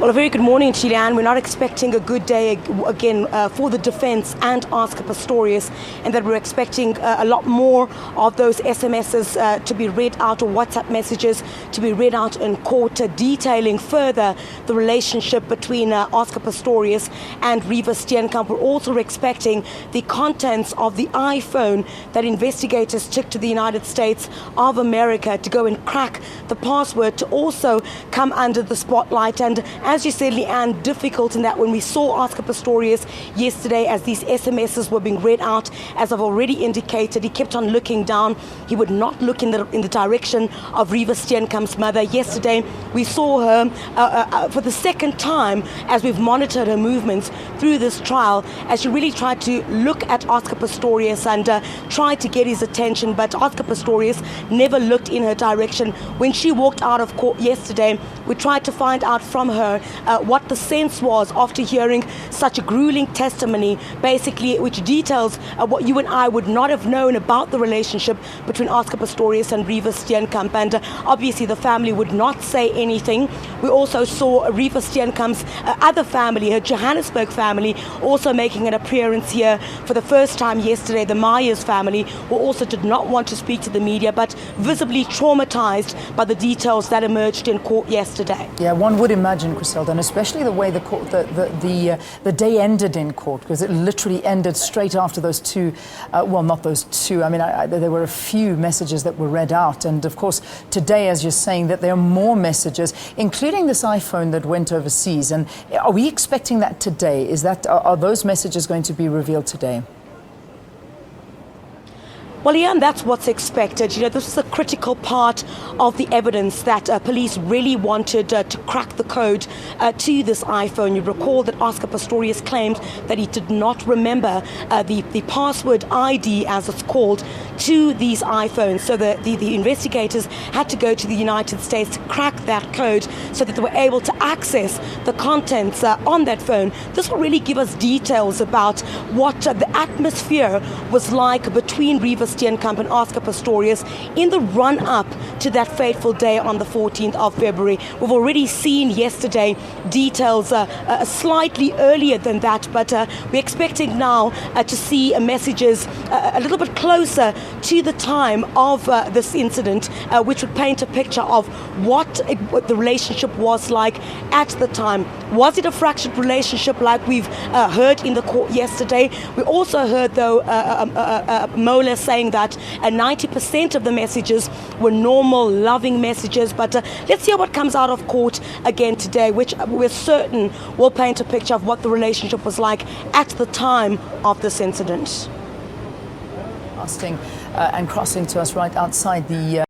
Well, a very good morning, Chilean. We're not expecting a good day again for the defense and Oscar Pistorius, and that we're expecting a lot more of those SMSs to be read out, or WhatsApp messages to be read out in court, detailing further the relationship between Oscar Pistorius and Reeva Steenkamp. We're also expecting the contents of the iPhone that investigators took to the United States of America to go and crack the password to also come under the spotlight. And as you said, Leanne, difficult in that when we saw Oscar Pistorius yesterday as these SMSs were being read out, as I've already indicated, he kept on looking down. He would not look in the direction of Reeva Steenkamp's mother. Yesterday, we saw her for the second time as we've monitored her movements through this trial, as she really tried to look at Oscar Pistorius and tried to get his attention, but Oscar Pistorius never looked in her direction. When she walked out of court yesterday, we tried to find out from her what the sense was after hearing such a grueling testimony, basically, which details what you and I would not have known about the relationship between Oscar Pistorius and Reeva Steenkamp. And obviously the family would not say anything. We also saw Reeva Steenkamp's other family, her Johannesburg family, also making an appearance here for the first time yesterday. The Myers family, who also did not want to speak to the media, but visibly traumatized by the details that emerged in court yesterday. Yeah, one would imagine, Griselda, and especially the way the court, the day ended in court, because it literally ended straight after those two, well, not those two, I mean, there were a few messages that were read out, and of course, today, as you're saying, that there are more messages, including this iPhone that went overseas, and are we expecting that today? Are those messages going to be revealed today? Well, yeah, and that's what's expected. You know, this is a critical part of the evidence that police really wanted to crack the code to this iPhone. You recall that Oscar Pistorius claimed that he did not remember the password ID, as it's called, to these iPhones. So the investigators had to go to the United States to crack that code so that they were able to access the contents on that phone. This will really give us details about what the atmosphere was like between Reeva Steenkamp and Oscar Pistorius in the run-up to that fateful day on the 14th of February. We've already seen yesterday details slightly earlier than that, but we're expecting now to see messages a little bit closer to the time of this incident, which would paint a picture of what the relationship was like at the time. Was it a fractured relationship like we've heard in the court yesterday? We also heard, though, Moller saying that 90% of the messages were normal, loving messages. But let's see what comes out of court again today, which we're certain will paint a picture of what the relationship was like at the time of this incident. And crossing to us right outside the